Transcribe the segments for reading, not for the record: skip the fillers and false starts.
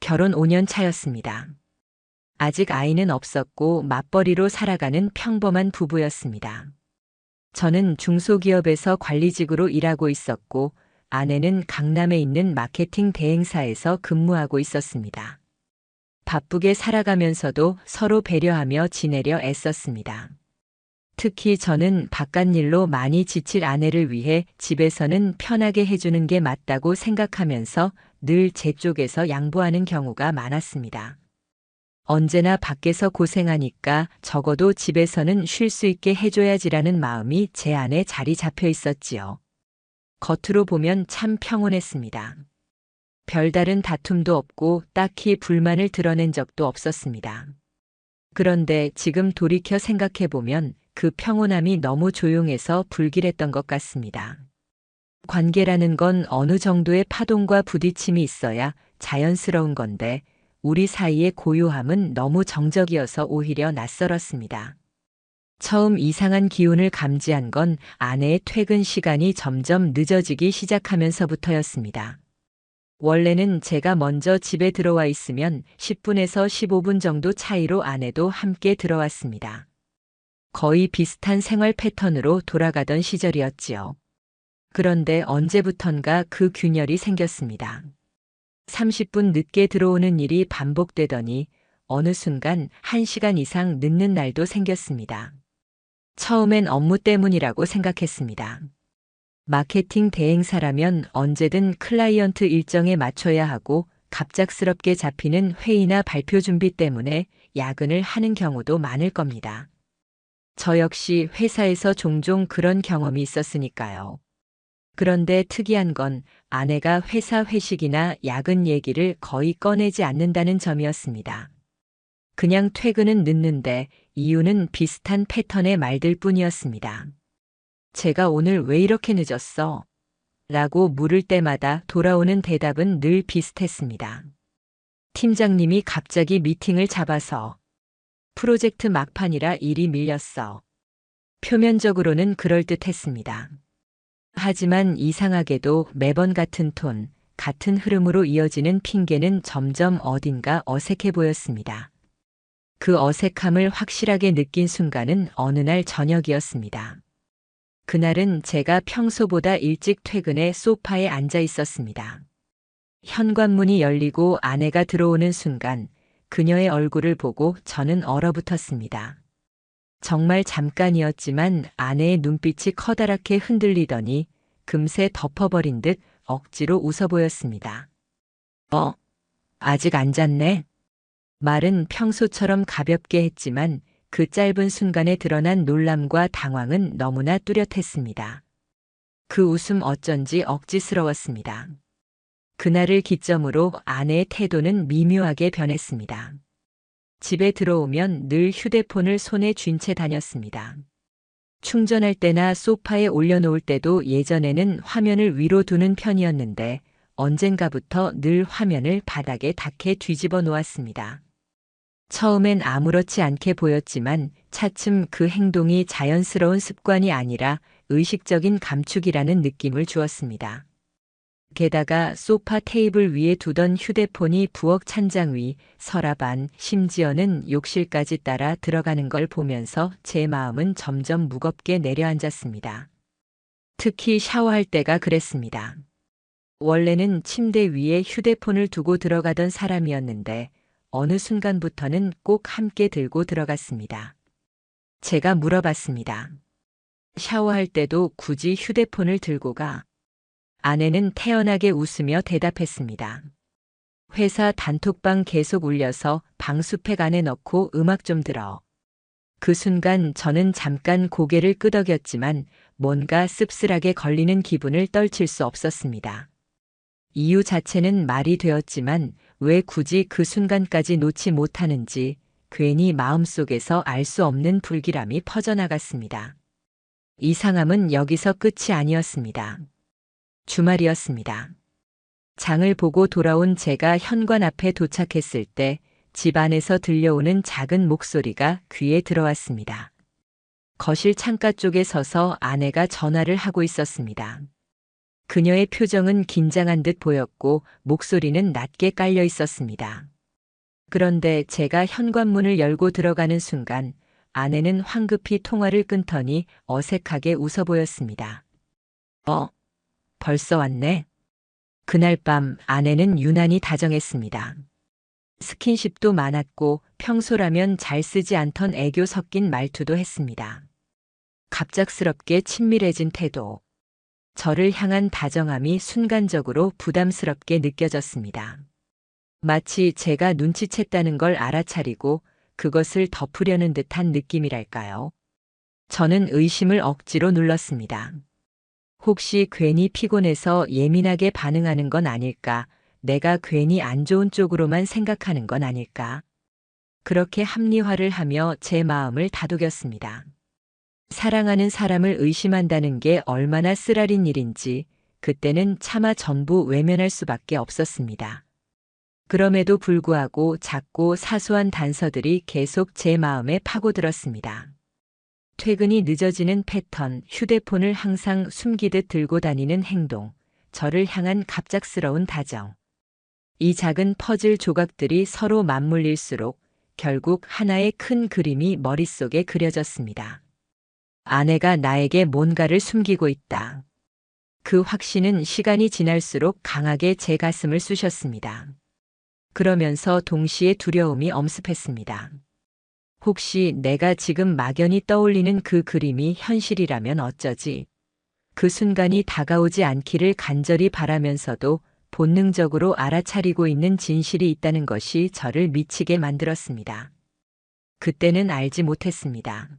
결혼 5년 차였습니다. 아직 아이는 없었고 맞벌이로 살아가는 평범한 부부였습니다. 저는 중소기업에서 관리직으로 일하고 있었고 아내는 강남에 있는 마케팅 대행사에서 근무하고 있었습니다. 바쁘게 살아가면서도 서로 배려하며 지내려 애썼습니다. 특히 저는 바깥일로 많이 지칠 아내를 위해 집에서는 편하게 해주는 게 맞다고 생각하면서 늘 제 쪽에서 양보하는 경우가 많았습니다. 언제나 밖에서 고생하니까 적어도 집에서는 쉴 수 있게 해줘야지라는 마음이 제 안에 자리 잡혀 있었지요. 겉으로 보면 참 평온했습니다. 별다른 다툼도 없고 딱히 불만을 드러낸 적도 없었습니다. 그런데 지금 돌이켜 생각해보면 그 평온함이 너무 조용해서 불길했던 것 같습니다. 관계라는 건 어느 정도의 파동과 부딪힘이 있어야 자연스러운 건데 우리 사이의 고요함은 너무 정적이어서 오히려 낯설었습니다. 처음 이상한 기운을 감지한 건 아내의 퇴근 시간이 점점 늦어지기 시작하면서부터였습니다. 원래는 제가 먼저 집에 들어와 있으면 10분에서 15분 정도 차이로 아내도 함께 들어왔습니다. 거의 비슷한 생활 패턴으로 돌아가던 시절이었지요. 그런데 언제부턴가 그 균열이 생겼습니다. 30분 늦게 들어오는 일이 반복되더니 어느 순간 1시간 이상 늦는 날도 생겼습니다. 처음엔 업무 때문이라고 생각했습니다. 마케팅 대행사라면 언제든 클라이언트 일정에 맞춰야 하고 갑작스럽게 잡히는 회의나 발표 준비 때문에 야근을 하는 경우도 많을 겁니다. 저 역시 회사에서 종종 그런 경험이 있었으니까요. 그런데 특이한 건 아내가 회사 회식이나 야근 얘기를 거의 꺼내지 않는다는 점이었습니다. 그냥 퇴근은 늦는데 이유는 비슷한 패턴의 말들 뿐이었습니다. 제가 오늘 왜 이렇게 늦었어? 라고 물을 때마다 돌아오는 대답은 늘 비슷했습니다. 팀장님이 갑자기 미팅을 잡아서. 프로젝트 막판이라 일이 밀렸어. 표면적으로는 그럴듯했습니다. 하지만 이상하게도 매번 같은 톤, 같은 흐름으로 이어지는 핑계는 점점 어딘가 어색해 보였습니다. 그 어색함을 확실하게 느낀 순간은 어느 날 저녁이었습니다. 그날은 제가 평소보다 일찍 퇴근해 소파에 앉아 있었습니다. 현관문이 열리고 아내가 들어오는 순간 그녀의 얼굴을 보고 저는 얼어붙었습니다. 정말 잠깐이었지만 아내의 눈빛이 커다랗게 흔들리더니 금세 덮어버린 듯 억지로 웃어 보였습니다. 아직 안 잤네? 말은 평소처럼 가볍게 했지만 그 짧은 순간에 드러난 놀람과 당황은 너무나 뚜렷했습니다. 그 웃음 어쩐지 억지스러웠습니다. 그날을 기점으로 아내의 태도는 미묘하게 변했습니다. 집에 들어오면 늘 휴대폰을 손에 쥔 채 다녔습니다. 충전할 때나 소파에 올려놓을 때도 예전에는 화면을 위로 두는 편이었는데 언젠가부터 늘 화면을 바닥에 닿게 뒤집어 놓았습니다. 처음엔 아무렇지 않게 보였지만 차츰 그 행동이 자연스러운 습관이 아니라 의식적인 감축이라는 느낌을 주었습니다. 게다가 소파 테이블 위에 두던 휴대폰이 부엌 찬장 위, 서랍 안, 심지어는 욕실까지 따라 들어가는 걸 보면서 제 마음은 점점 무겁게 내려앉았습니다. 특히 샤워할 때가 그랬습니다. 원래는 침대 위에 휴대폰을 두고 들어가던 사람이었는데 어느 순간부터는 꼭 함께 들고 들어갔습니다. 제가 물어봤습니다. 샤워할 때도 굳이 휴대폰을 들고 가? 아내는 태연하게 웃으며 대답했습니다. 회사 단톡방 계속 울려서 방수팩 안에 넣고 음악 좀 들어. 그 순간 저는 잠깐 고개를 끄덕였지만 뭔가 씁쓸하게 걸리는 기분을 떨칠 수 없었습니다. 이유 자체는 말이 되었지만 왜 굳이 그 순간까지 놓지 못하는지 괜히 마음속에서 알 수 없는 불길함이 퍼져나갔습니다. 이상함은 여기서 끝이 아니었습니다. 주말이었습니다. 장을 보고 돌아온 제가 현관 앞에 도착했을 때 집 안에서 들려오는 작은 목소리가 귀에 들어왔습니다. 거실 창가 쪽에 서서 아내가 전화를 하고 있었습니다. 그녀의 표정은 긴장한 듯 보였고 목소리는 낮게 깔려 있었습니다. 그런데 제가 현관문을 열고 들어가는 순간 아내는 황급히 통화를 끊더니 어색하게 웃어 보였습니다. 벌써 왔네. 그날 밤 아내는 유난히 다정했습니다. 스킨십도 많았고 평소라면 잘 쓰지 않던 애교 섞인 말투도 했습니다. 갑작스럽게 친밀해진 태도. 저를 향한 다정함이 순간적으로 부담스럽게 느껴졌습니다. 마치 제가 눈치챘다는 걸 알아차리고 그것을 덮으려는 듯한 느낌이랄까요. 저는 의심을 억지로 눌렀습니다. 혹시 괜히 피곤해서 예민하게 반응하는 건 아닐까? 내가 괜히 안 좋은 쪽으로만 생각하는 건 아닐까? 그렇게 합리화를 하며 제 마음을 다독였습니다. 사랑하는 사람을 의심한다는 게 얼마나 쓰라린 일인지 그때는 차마 전부 외면할 수밖에 없었습니다. 그럼에도 불구하고 작고 사소한 단서들이 계속 제 마음에 파고들었습니다. 퇴근이 늦어지는 패턴, 휴대폰을 항상 숨기듯 들고 다니는 행동, 저를 향한 갑작스러운 다정. 이 작은 퍼즐 조각들이 서로 맞물릴수록 결국 하나의 큰 그림이 머릿속에 그려졌습니다. 아내가 나에게 뭔가를 숨기고 있다. 그 확신은 시간이 지날수록 강하게 제 가슴을 쑤셨습니다. 그러면서 동시에 두려움이 엄습했습니다. 혹시 내가 지금 막연히 떠올리는 그 그림이 현실이라면 어쩌지? 그 순간이 다가오지 않기를 간절히 바라면서도 본능적으로 알아차리고 있는 진실이 있다는 것이 저를 미치게 만들었습니다. 그때는 알지 못했습니다.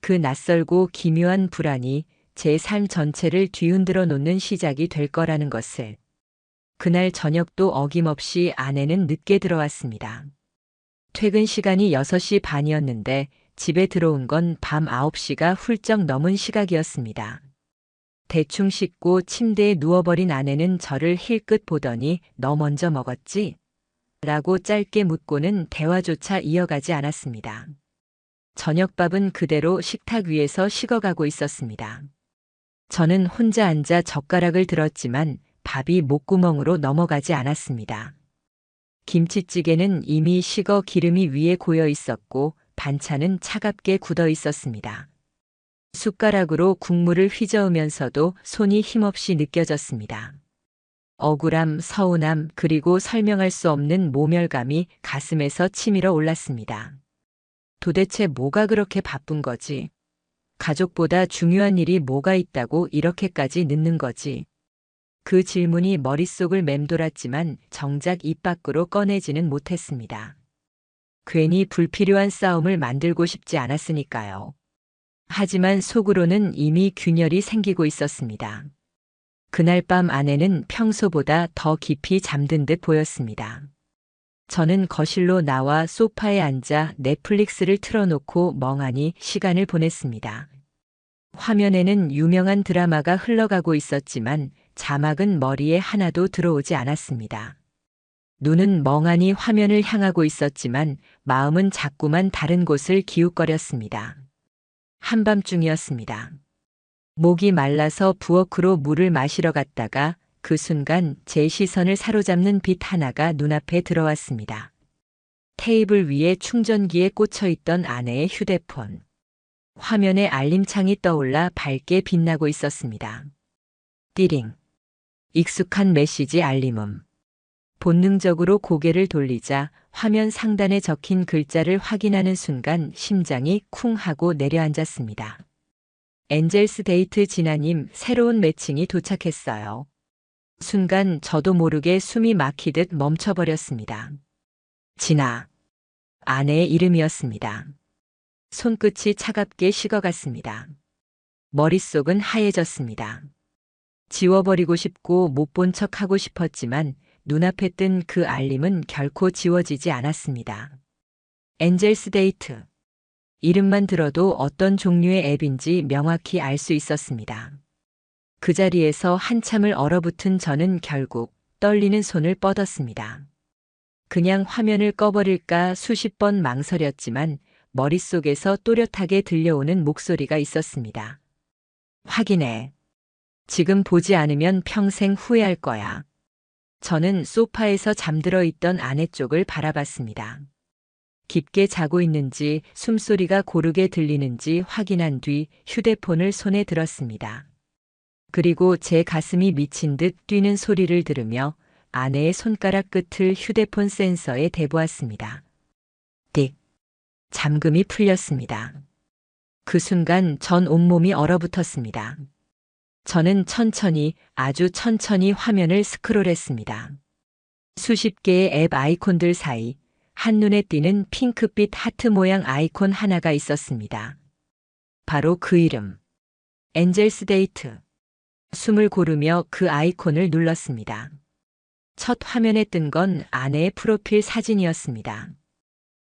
그 낯설고 기묘한 불안이 제 삶 전체를 뒤흔들어 놓는 시작이 될 거라는 것을. 그날 저녁도 어김없이 아내는 늦게 들어왔습니다. 퇴근 시간이 6시 반이었는데 집에 들어온 건 밤 9시가 훌쩍 넘은 시각이었습니다. 대충 씻고 침대에 누워버린 아내는 저를 힐끗 보더니 "너 먼저 먹었지?" 라고 짧게 묻고는 대화조차 이어가지 않았습니다. 저녁밥은 그대로 식탁 위에서 식어가고 있었습니다. 저는 혼자 앉아 젓가락을 들었지만 밥이 목구멍으로 넘어가지 않았습니다. 김치찌개는 이미 식어 기름이 위에 고여 있었고 반찬은 차갑게 굳어 있었습니다. 숟가락으로 국물을 휘저으면서도 손이 힘없이 느껴졌습니다. 억울함, 서운함, 그리고 설명할 수 없는 모멸감이 가슴에서 치밀어 올랐습니다. 도대체 뭐가 그렇게 바쁜 거지? 가족보다 중요한 일이 뭐가 있다고 이렇게까지 늦는 거지? 그 질문이 머릿속을 맴돌았지만 정작 입 밖으로 꺼내지는 못했습니다. 괜히 불필요한 싸움을 만들고 싶지 않았으니까요. 하지만 속으로는 이미 균열이 생기고 있었습니다. 그날 밤 아내는 평소보다 더 깊이 잠든 듯 보였습니다. 저는 거실로 나와 소파에 앉아 넷플릭스를 틀어놓고 멍하니 시간을 보냈습니다. 화면에는 유명한 드라마가 흘러가고 있었지만 자막은 머리에 하나도 들어오지 않았습니다. 눈은 멍하니 화면을 향하고 있었지만 마음은 자꾸만 다른 곳을 기웃거렸습니다. 한밤중이었습니다. 목이 말라서 부엌으로 물을 마시러 갔다가 그 순간 제 시선을 사로잡는 빛 하나가 눈앞에 들어왔습니다. 테이블 위에 충전기에 꽂혀 있던 아내의 휴대폰. 화면에 알림창이 떠올라 밝게 빛나고 있었습니다. 띠링. 익숙한 메시지 알림음. 본능적으로 고개를 돌리자 화면 상단에 적힌 글자를 확인하는 순간 심장이 쿵 하고 내려앉았습니다. 엔젤스 데이트 진아님, 새로운 매칭이 도착했어요. 순간 저도 모르게 숨이 막히듯 멈춰버렸습니다. 진아. 아내의 이름이었습니다. 손끝이 차갑게 식어갔습니다. 머릿속은 하얘졌습니다. 지워버리고 싶고 못 본 척하고 싶었지만 눈앞에 뜬 그 알림은 결코 지워지지 않았습니다. 엔젤스 데이트. 이름만 들어도 어떤 종류의 앱인지 명확히 알 수 있었습니다. 그 자리에서 한참을 얼어붙은 저는 결국 떨리는 손을 뻗었습니다. 그냥 화면을 꺼버릴까 수십 번 망설였지만 머릿속에서 또렷하게 들려오는 목소리가 있었습니다. 확인해. 지금 보지 않으면 평생 후회할 거야. 저는 소파에서 잠들어 있던 아내 쪽을 바라봤습니다. 깊게 자고 있는지 숨소리가 고르게 들리는지 확인한 뒤 휴대폰을 손에 들었습니다. 그리고 제 가슴이 미친 듯 뛰는 소리를 들으며 아내의 손가락 끝을 휴대폰 센서에 대보았습니다. 띡. 잠금이 풀렸습니다. 그 순간 전 온몸이 얼어붙었습니다. 저는 천천히, 아주 천천히 화면을 스크롤했습니다. 수십 개의 앱 아이콘들 사이 한눈에 띄는 핑크빛 하트 모양 아이콘 하나가 있었습니다. 바로 그 이름. 엔젤스 데이트. 숨을 고르며 그 아이콘을 눌렀습니다. 첫 화면에 뜬 건 아내의 프로필 사진이었습니다.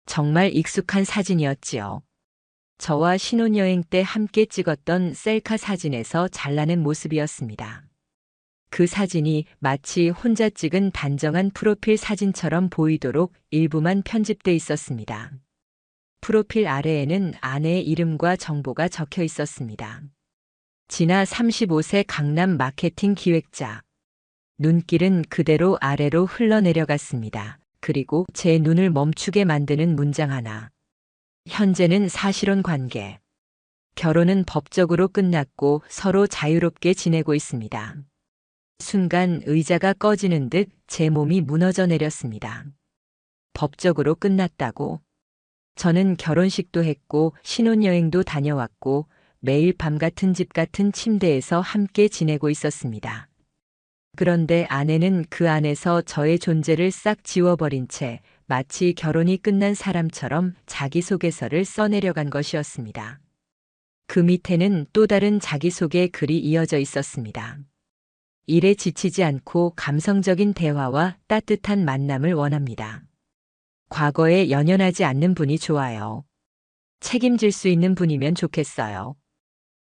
정말 익숙한 사진이었지요. 저와 신혼여행 때 함께 찍었던 셀카 사진에서 잘나는 모습이었습니다. 그 사진이 마치 혼자 찍은 단정한 프로필 사진처럼 보이도록 일부만 편집돼 있었습니다. 프로필 아래에는 아내의 이름과 정보가 적혀 있었습니다. 진아 35세 강남 마케팅 기획자. 눈길은 그대로 아래로 흘러내려갔습니다. 그리고 제 눈을 멈추게 만드는 문장 하나. 현재는 사실혼 관계. 결혼은 법적으로 끝났고 서로 자유롭게 지내고 있습니다. 순간 의자가 꺼지는 듯 제 몸이 무너져 내렸습니다. 법적으로 끝났다고. 저는 결혼식도 했고 신혼여행도 다녀왔고 매일 밤 같은 집 같은 침대에서 함께 지내고 있었습니다. 그런데 아내는 그 안에서 저의 존재를 싹 지워버린 채 마치 결혼이 끝난 사람처럼 자기소개서를 써내려간 것이었습니다. 그 밑에는 또 다른 자기소개 글이 이어져 있었습니다. 일에 지치지 않고 감성적인 대화와 따뜻한 만남을 원합니다. 과거에 연연하지 않는 분이 좋아요. 책임질 수 있는 분이면 좋겠어요.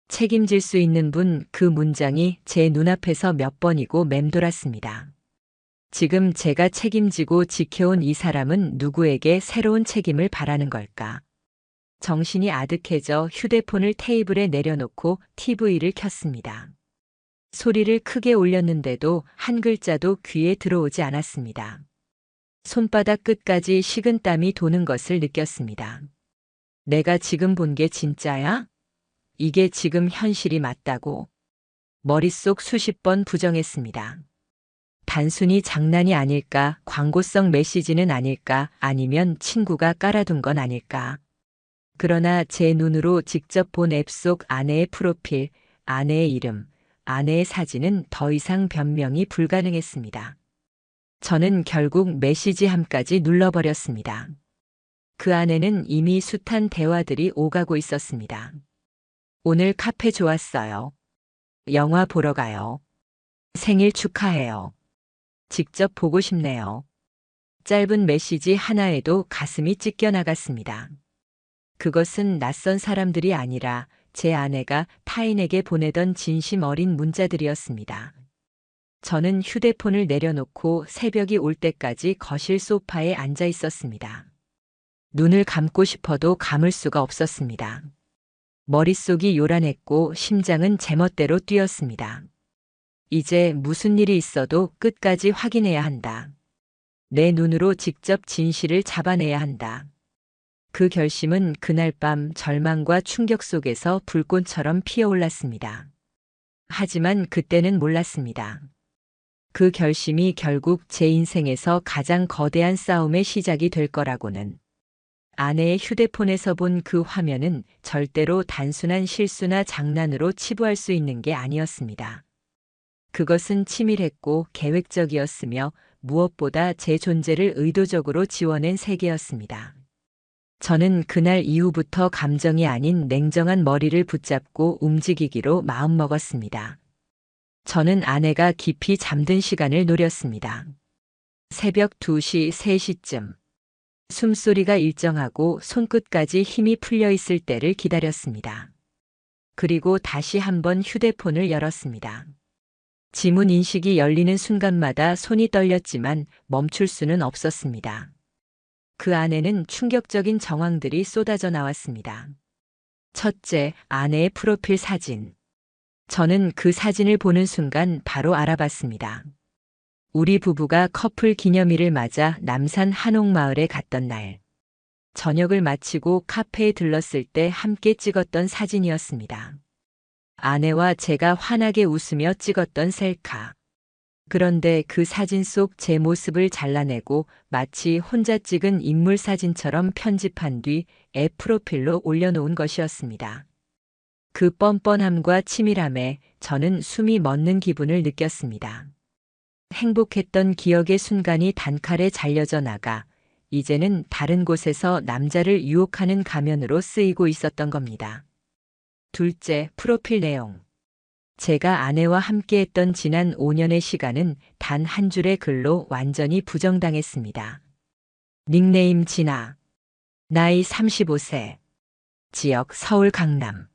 책임질 수 있는 분, 그 문장이 제 눈앞에서 몇 번이고 맴돌았습니다. 지금 제가 책임지고 지켜온 이 사람은 누구에게 새로운 책임을 바라는 걸까? 정신이 아득해져 휴대폰을 테이블에 내려놓고 TV를 켰습니다. 소리를 크게 올렸는데도 한 글자도 귀에 들어오지 않았습니다. 손바닥 끝까지 식은땀이 도는 것을 느꼈습니다. 내가 지금 본 게 진짜야? 이게 지금 현실이 맞다고? 머릿속 수십 번 부정했습니다. 단순히 장난이 아닐까, 광고성 메시지는 아닐까, 아니면 친구가 깔아둔 건 아닐까. 그러나 제 눈으로 직접 본 앱 속 아내의 프로필, 아내의 이름, 아내의 사진은 더 이상 변명이 불가능했습니다. 저는 결국 메시지함까지 눌러버렸습니다. 그 안에는 이미 숱한 대화들이 오가고 있었습니다. 오늘 카페 좋았어요. 영화 보러 가요. 생일 축하해요. 직접 보고 싶네요. 짧은 메시지 하나에도 가슴이 찢겨 나갔습니다. 그것은 낯선 사람들이 아니라 제 아내가 타인에게 보내던 진심 어린 문자들이었습니다. 저는 휴대폰을 내려놓고 새벽이 올 때까지 거실 소파에 앉아 있었습니다. 눈을 감고 싶어도 감을 수가 없었습니다. 머릿속이 요란했고 심장은 제멋대로 뛰었습니다. 이제 무슨 일이 있어도 끝까지 확인해야 한다. 내 눈으로 직접 진실을 잡아내야 한다. 그 결심은 그날 밤 절망과 충격 속에서 불꽃처럼 피어올랐습니다. 하지만 그때는 몰랐습니다. 그 결심이 결국 제 인생에서 가장 거대한 싸움의 시작이 될 거라고는. 아내의 휴대폰에서 본 그 화면은 절대로 단순한 실수나 장난으로 치부할 수 있는 게 아니었습니다. 그것은 치밀했고 계획적이었으며 무엇보다 제 존재를 의도적으로 지워낸 세계였습니다. 저는 그날 이후부터 감정이 아닌 냉정한 머리를 붙잡고 움직이기로 마음먹었습니다. 저는 아내가 깊이 잠든 시간을 노렸습니다. 새벽 2시, 3시쯤. 숨소리가 일정하고 손끝까지 힘이 풀려 있을 때를 기다렸습니다. 그리고 다시 한번 휴대폰을 열었습니다. 지문 인식이 열리는 순간마다 손이 떨렸지만 멈출 수는 없었습니다. 그 안에는 충격적인 정황들이 쏟아져 나왔습니다. 첫째, 아내의 프로필 사진. 저는 그 사진을 보는 순간 바로 알아봤습니다. 우리 부부가 커플 기념일을 맞아 남산 한옥마을에 갔던 날, 저녁을 마치고 카페에 들렀을 때 함께 찍었던 사진이었습니다. 아내와 제가 환하게 웃으며 찍었던 셀카. 그런데 그 사진 속 제 모습을 잘라내고 마치 혼자 찍은 인물 사진처럼 편집한 뒤 앱 프로필로 올려놓은 것이었습니다. 그 뻔뻔함과 치밀함에 저는 숨이 멎는 기분을 느꼈습니다. 행복했던 기억의 순간이 단칼에 잘려져 나가 이제는 다른 곳에서 남자를 유혹하는 가면으로 쓰이고 있었던 겁니다. 둘째, 프로필 내용. 제가 아내와 함께했던 지난 5년의 시간은 단 한 줄의 글로 완전히 부정당했습니다. 닉네임 진아. 나이 35세. 지역 서울 강남.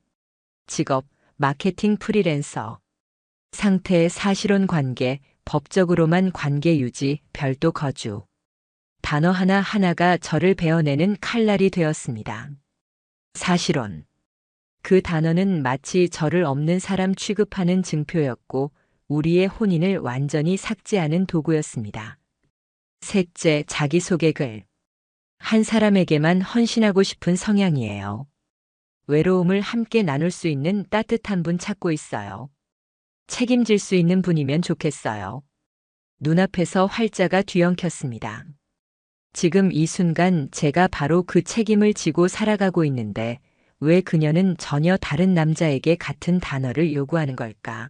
직업 마케팅 프리랜서. 상태 사실혼 관계, 법적으로만 관계 유지, 별도 거주. 단어 하나하나가 저를 베어내는 칼날이 되었습니다. 사실혼. 그 단어는 마치 저를 없는 사람 취급하는 증표였고 우리의 혼인을 완전히 삭제하는 도구였습니다. 셋째, 자기소개 글. 한 사람에게만 헌신하고 싶은 성향이에요. 외로움을 함께 나눌 수 있는 따뜻한 분 찾고 있어요. 책임질 수 있는 분이면 좋겠어요. 눈앞에서 활자가 뒤엉켰습니다. 지금 이 순간 제가 바로 그 책임을 지고 살아가고 있는데 왜 그녀는 전혀 다른 남자에게 같은 단어를 요구하는 걸까?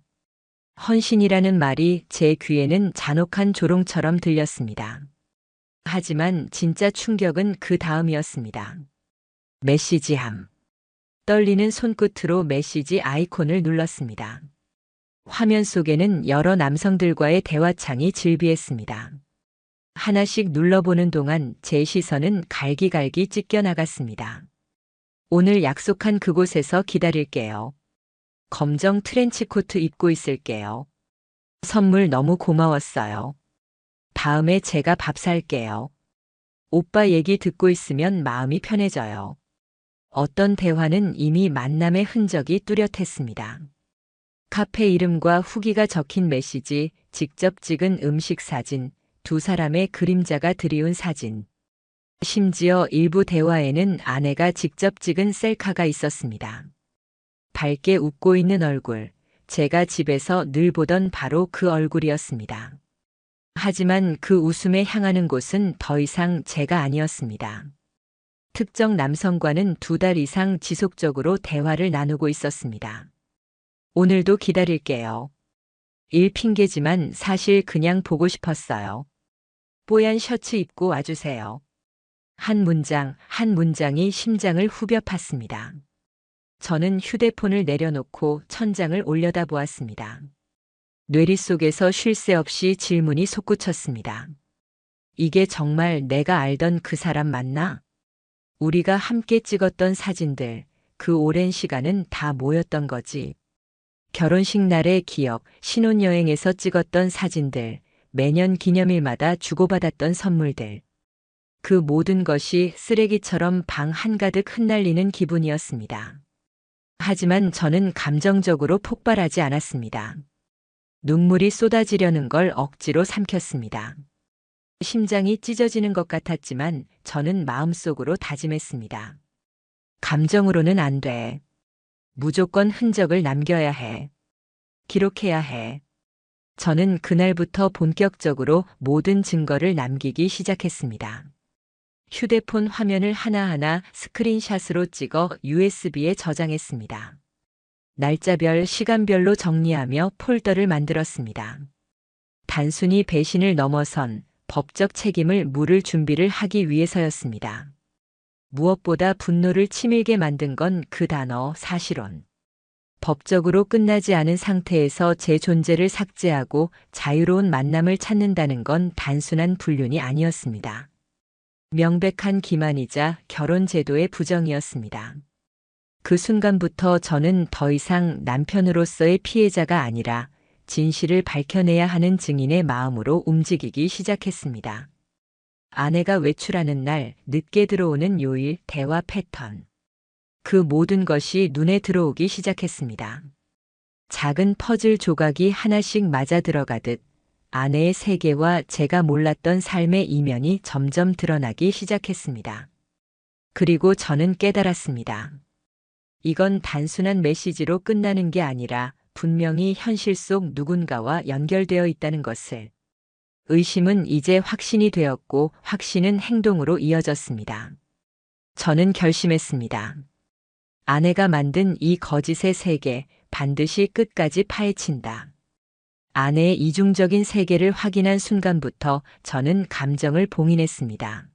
헌신이라는 말이 제 귀에는 잔혹한 조롱처럼 들렸습니다. 하지만 진짜 충격은 그 다음이었습니다. 메시지함. 떨리는 손끝으로 메시지 아이콘을 눌렀습니다. 화면 속에는 여러 남성들과의 대화창이 즐비했습니다. 하나씩 눌러보는 동안 제 시선은 갈기갈기 찢겨나갔습니다. 오늘 약속한 그곳에서 기다릴게요. 검정 트렌치코트 입고 있을게요. 선물 너무 고마웠어요. 다음에 제가 밥 살게요. 오빠 얘기 듣고 있으면 마음이 편해져요. 어떤 대화는 이미 만남의 흔적이 뚜렷했습니다. 카페 이름과 후기가 적힌 메시지, 직접 찍은 음식 사진, 두 사람의 그림자가 드리운 사진. 심지어 일부 대화에는 아내가 직접 찍은 셀카가 있었습니다. 밝게 웃고 있는 얼굴, 제가 집에서 늘 보던 바로 그 얼굴이었습니다. 하지만 그 웃음에 향하는 곳은 더 이상 제가 아니었습니다. 특정 남성과는 2달 이상 지속적으로 대화를 나누고 있었습니다. 오늘도 기다릴게요. 일 핑계지만 사실 그냥 보고 싶었어요. 뽀얀 셔츠 입고 와주세요. 한 문장, 한 문장이 심장을 후벼 팠습니다. 저는 휴대폰을 내려놓고 천장을 올려다보았습니다. 뇌리 속에서 쉴 새 없이 질문이 솟구쳤습니다. 이게 정말 내가 알던 그 사람 맞나? 우리가 함께 찍었던 사진들, 그 오랜 시간은 다 뭐였던 거지? 결혼식 날의 기억, 신혼여행에서 찍었던 사진들, 매년 기념일마다 주고받았던 선물들. 그 모든 것이 쓰레기처럼 방 한가득 흩날리는 기분이었습니다. 하지만 저는 감정적으로 폭발하지 않았습니다. 눈물이 쏟아지려는 걸 억지로 삼켰습니다. 심장이 찢어지는 것 같았지만 저는 마음속으로 다짐했습니다. 감정으로는 안 돼. 무조건 흔적을 남겨야 해. 기록해야 해. 저는 그날부터 본격적으로 모든 증거를 남기기 시작했습니다. 휴대폰 화면을 하나하나 스크린샷으로 찍어 USB에 저장했습니다. 날짜별, 시간별로 정리하며 폴더를 만들었습니다. 단순히 배신을 넘어선 법적 책임을 물을 준비를 하기 위해서였습니다. 무엇보다 분노를 치밀게 만든 건 그 단어 사실혼. 법적으로 끝나지 않은 상태에서 제 존재를 삭제하고 자유로운 만남을 찾는다는 건 단순한 불륜이 아니었습니다. 명백한 기만이자 결혼 제도의 부정이었습니다. 그 순간부터 저는 더 이상 남편으로서의 피해자가 아니라 진실을 밝혀내야 하는 증인의 마음으로 움직이기 시작했습니다. 아내가 외출하는 날, 늦게 들어오는 요일, 대화 패턴. 그 모든 것이 눈에 들어오기 시작했습니다. 작은 퍼즐 조각이 하나씩 맞아 들어가듯 아내의 세계와 제가 몰랐던 삶의 이면이 점점 드러나기 시작했습니다. 그리고 저는 깨달았습니다. 이건 단순한 메시지로 끝나는 게 아니라 분명히 현실 속 누군가와 연결되어 있다는 것을. 의심은 이제 확신이 되었고 확신은 행동으로 이어졌습니다. 저는 결심했습니다. 아내가 만든 이 거짓의 세계 반드시 끝까지 파헤친다. 아내의 이중적인 세계를 확인한 순간부터 저는 감정을 봉인했습니다.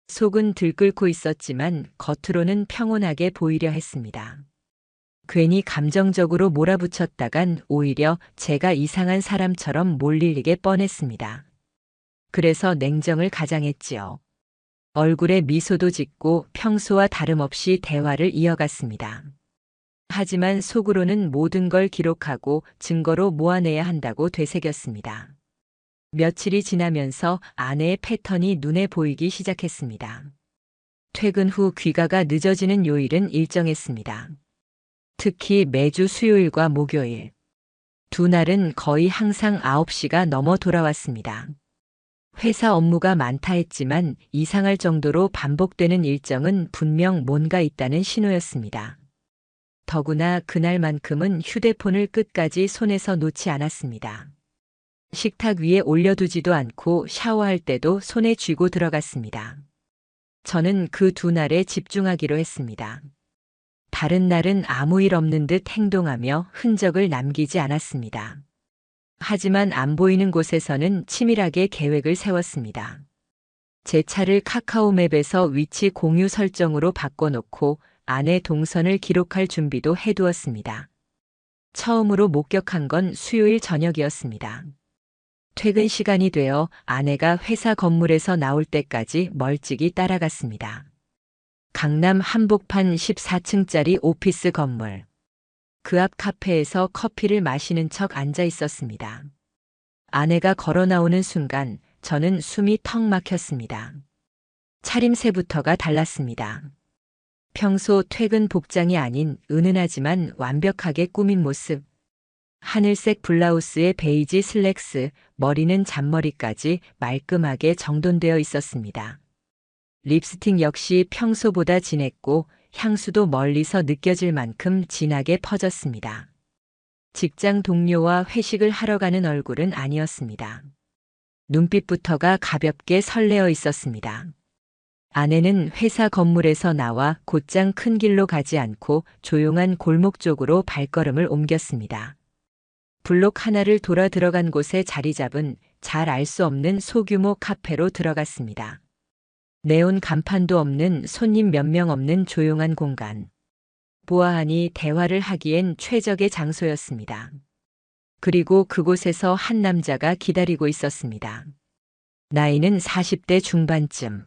속은 들끓고 있었지만 겉으로는 평온하게 보이려 했습니다. 괜히 감정적으로 몰아붙였다간 오히려 제가 이상한 사람처럼 몰리게 뻔했습니다. 그래서 냉정을 가장했지요. 얼굴에 미소도 짓고 평소와 다름없이 대화를 이어갔습니다. 하지만 속으로는 모든 걸 기록하고 증거로 모아내야 한다고 되새겼습니다. 며칠이 지나면서 아내의 패턴이 눈에 보이기 시작했습니다. 퇴근 후 귀가가 늦어지는 요일은 일정했습니다. 특히 매주 수요일과 목요일. 두 날은 거의 항상 9시가 넘어 돌아왔습니다. 회사 업무가 많다 했지만 이상할 정도로 반복되는 일정은 분명 뭔가 있다는 신호였습니다. 더구나 그날만큼은 휴대폰을 끝까지 손에서 놓지 않았습니다. 식탁 위에 올려두지도 않고 샤워할 때도 손에 쥐고 들어갔습니다. 저는 그 두 날에 집중하기로 했습니다. 다른 날은 아무 일 없는 듯 행동하며 흔적을 남기지 않았습니다. 하지만 안 보이는 곳에서는 치밀하게 계획을 세웠습니다. 제 차를 카카오맵에서 위치 공유 설정으로 바꿔놓고 아내 동선을 기록할 준비도 해두었습니다. 처음으로 목격한 건 수요일 저녁이었습니다. 퇴근 시간이 되어 아내가 회사 건물에서 나올 때까지 멀찍이 따라갔습니다. 강남 한복판 14층짜리 오피스 건물. 그 앞 카페에서 커피를 마시는 척 앉아 있었습니다. 아내가 걸어 나오는 순간 저는 숨이 턱 막혔습니다. 차림새부터가 달랐습니다. 평소 퇴근 복장이 아닌 은은하지만 완벽하게 꾸민 모습. 하늘색 블라우스에 베이지 슬랙스, 머리는 잔머리까지 말끔하게 정돈되어 있었습니다. 립스틱 역시 평소보다 진했고 향수도 멀리서 느껴질 만큼 진하게 퍼졌습니다. 직장 동료와 회식을 하러 가는 얼굴은 아니었습니다. 눈빛부터가 가볍게 설레어 있었습니다. 아내는 회사 건물에서 나와 곧장 큰 길로 가지 않고 조용한 골목 쪽으로 발걸음을 옮겼습니다. 블록 하나를 돌아 들어간 곳에 자리 잡은 잘 알 수 없는 소규모 카페로 들어갔습니다. 네온 간판도 없는 손님 몇 명 없는 조용한 공간. 보아하니 대화를 하기엔 최적의 장소였습니다. 그리고 그곳에서 한 남자가 기다리고 있었습니다. 나이는 40대 중반쯤.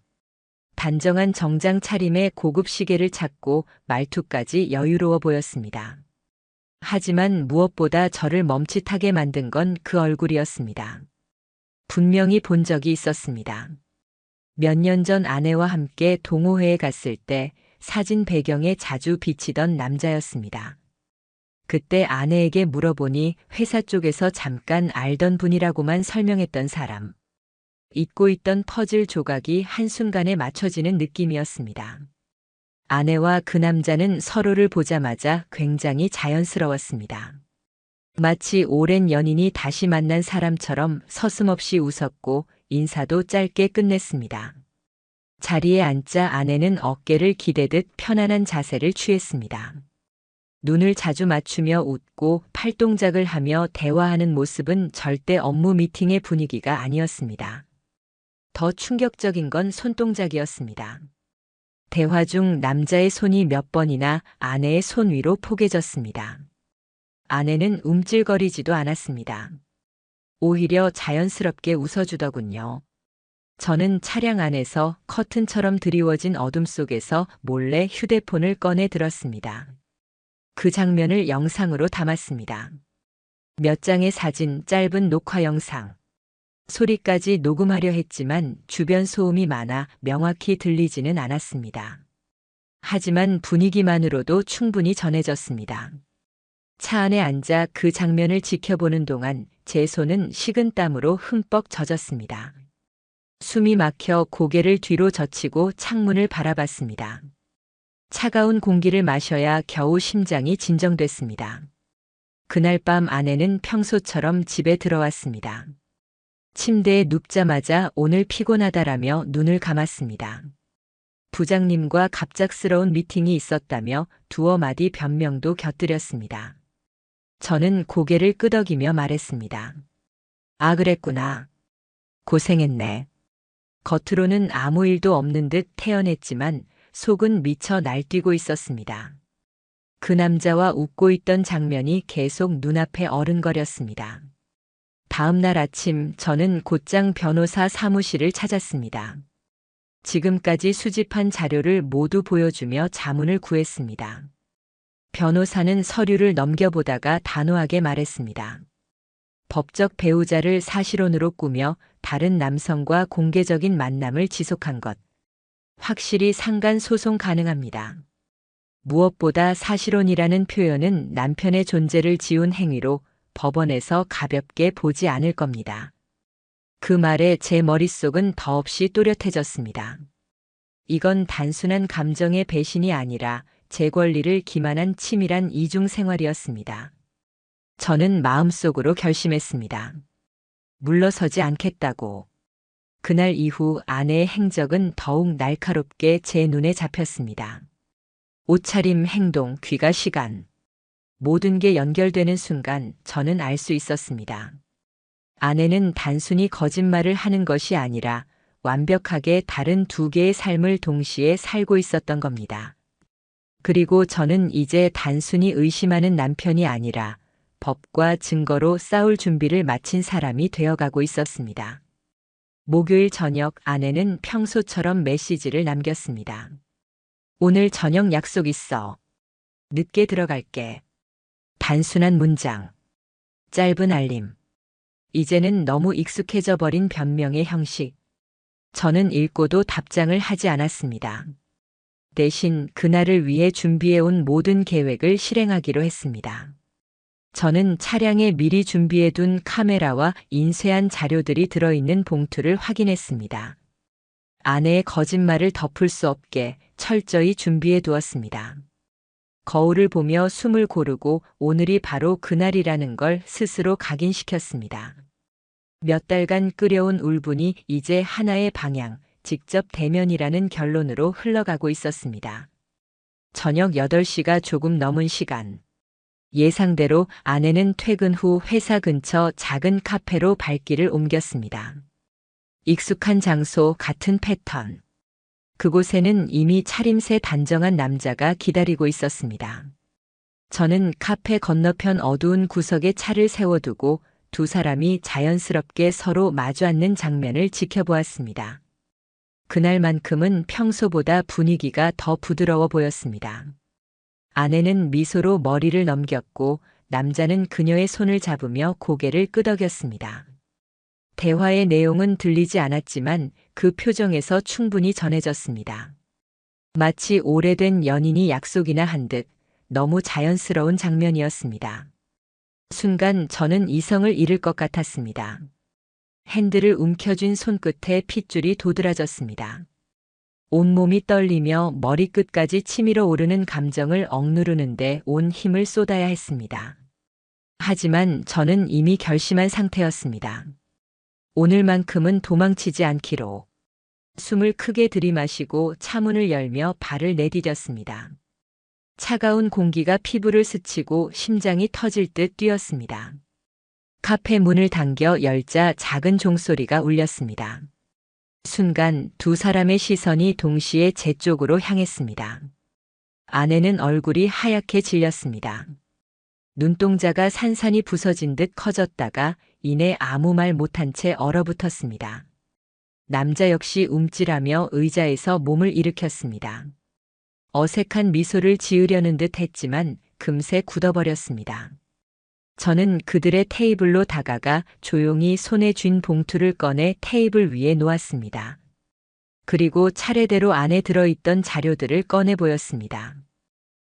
단정한 정장 차림에 고급 시계를 찾고 말투까지 여유로워 보였습니다. 하지만 무엇보다 저를 멈칫하게 만든 건 그 얼굴이었습니다. 분명히 본 적이 있었습니다. 몇 년 전 아내와 함께 동호회에 갔을 때 사진 배경에 자주 비치던 남자였습니다. 그때 아내에게 물어보니 회사 쪽에서 잠깐 알던 분이라고만 설명했던 사람. 잊고 있던 퍼즐 조각이 한순간에 맞춰지는 느낌이었습니다. 아내와 그 남자는 서로를 보자마자 굉장히 자연스러웠습니다. 마치 오랜 연인이 다시 만난 사람처럼 서슴없이 웃었고 인사도 짧게 끝냈습니다. 자리에 앉자 아내는 어깨를 기대듯 편안한 자세를 취했습니다. 눈을 자주 맞추며 웃고 팔동작을 하며 대화하는 모습은 절대 업무 미팅의 분위기가 아니었습니다. 더 충격적인 건 손동작이었습니다. 대화 중 남자의 손이 몇 번이나 아내의 손 위로 포개졌습니다. 아내는 움찔거리지도 않았습니다. 오히려 자연스럽게 웃어주더군요. 저는 차량 안에서 커튼처럼 드리워진 어둠 속에서 몰래 휴대폰을 꺼내 들었습니다. 그 장면을 영상으로 담았습니다. 몇 장의 사진, 짧은 녹화 영상. 소리까지 녹음하려 했지만 주변 소음이 많아 명확히 들리지는 않았습니다. 하지만 분위기만으로도 충분히 전해졌습니다. 차 안에 앉아 그 장면을 지켜보는 동안 제 손은 식은 땀으로 흠뻑 젖었습니다. 숨이 막혀 고개를 뒤로 젖히고 창문을 바라봤습니다. 차가운 공기를 마셔야 겨우 심장이 진정됐습니다. 그날 밤 아내는 평소처럼 집에 들어왔습니다. 침대에 눕자마자 오늘 피곤하다라며 눈을 감았습니다. 부장님과 갑작스러운 미팅이 있었다며 두어 마디 변명도 곁들였습니다. 저는 고개를 끄덕이며 말했습니다. 아, 그랬구나. 고생했네. 겉으로는 아무 일도 없는 듯 태연했지만 속은 미쳐 날뛰고 있었습니다. 그 남자와 웃고 있던 장면이 계속 눈앞에 어른거렸습니다. 다음 날 아침 저는 곧장 변호사 사무실을 찾았습니다. 지금까지 수집한 자료를 모두 보여주며 자문을 구했습니다. 변호사는 서류를 넘겨보다가 단호하게 말했습니다. 법적 배우자를 사실혼으로 꾸며 다른 남성과 공개적인 만남을 지속한 것. 확실히 상간 소송 가능합니다. 무엇보다 사실혼이라는 표현은 남편의 존재를 지운 행위로 법원에서 가볍게 보지 않을 겁니다. 그 말에 제 머릿속은 더없이 또렷해졌습니다. 이건 단순한 감정의 배신이 아니라 제 권리를 기만한 치밀한 이중생활이었습니다. 저는 마음속으로 결심했습니다. 물러서지 않겠다고. 그날 이후 아내의 행적은 더욱 날카롭게 제 눈에 잡혔습니다. 옷차림, 행동, 귀가, 시간. 모든 게 연결되는 순간 저는 알 수 있었습니다. 아내는 단순히 거짓말을 하는 것이 아니라 완벽하게 다른 두 개의 삶을 동시에 살고 있었던 겁니다. 그리고 저는 이제 단순히 의심하는 남편이 아니라 법과 증거로 싸울 준비를 마친 사람이 되어가고 있었습니다. 목요일 저녁 아내는 평소처럼 메시지를 남겼습니다. 오늘 저녁 약속 있어. 늦게 들어갈게. 단순한 문장. 짧은 알림. 이제는 너무 익숙해져 버린 변명의 형식. 저는 읽고도 답장을 하지 않았습니다. 대신 그날을 위해 준비해온 모든 계획을 실행하기로 했습니다. 저는 차량에 미리 준비해둔 카메라와 인쇄한 자료들이 들어있는 봉투를 확인했습니다. 아내의 거짓말을 덮을 수 없게 철저히 준비해 두었습니다. 거울을 보며 숨을 고르고 오늘이 바로 그날이라는 걸 스스로 각인시켰습니다. 몇 달간 끓여온 울분이 이제 하나의 방향, 직접 대면이라는 결론으로 흘러가고 있었습니다. 저녁 8시가 조금 넘은 시간. 예상대로 아내는 퇴근 후 회사 근처 작은 카페로 발길을 옮겼습니다. 익숙한 장소, 같은 패턴. 그곳에는 이미 차림새 단정한 남자가 기다리고 있었습니다. 저는 카페 건너편 어두운 구석에 차를 세워두고 두 사람이 자연스럽게 서로 마주 앉는 장면을 지켜보았습니다. 그날만큼은 평소보다 분위기가 더 부드러워 보였습니다. 아내는 미소로 머리를 넘겼고 남자는 그녀의 손을 잡으며 고개를 끄덕였습니다. 대화의 내용은 들리지 않았지만 그 표정에서 충분히 전해졌습니다. 마치 오래된 연인이 약속이나 한 듯 너무 자연스러운 장면이었습니다. 순간 저는 이성을 잃을 것 같았습니다. 핸들을 움켜쥔 손끝에 핏줄이 도드라졌습니다. 온몸이 떨리며 머리끝까지 치밀어 오르는 감정을 억누르는데 온 힘을 쏟아야 했습니다. 하지만 저는 이미 결심한 상태였습니다. 오늘만큼은 도망치지 않기로. 숨을 크게 들이마시고 차문을 열며 발을 내디뎠습니다. 차가운 공기가 피부를 스치고 심장이 터질 듯 뛰었습니다. 카페 문을 당겨 열자 작은 종소리가 울렸습니다. 순간 두 사람의 시선이 동시에 제 쪽으로 향했습니다. 아내는 얼굴이 하얗게 질렸습니다. 눈동자가 산산이 부서진 듯 커졌다가 이내 아무 말 못한 채 얼어붙었습니다. 남자 역시 움찔하며 의자에서 몸을 일으켰습니다. 어색한 미소를 지으려는 듯 했지만 금세 굳어버렸습니다. 저는 그들의 테이블로 다가가 조용히 손에 쥔 봉투를 꺼내 테이블 위에 놓았습니다. 그리고 차례대로 안에 들어있던 자료들을 꺼내 보였습니다.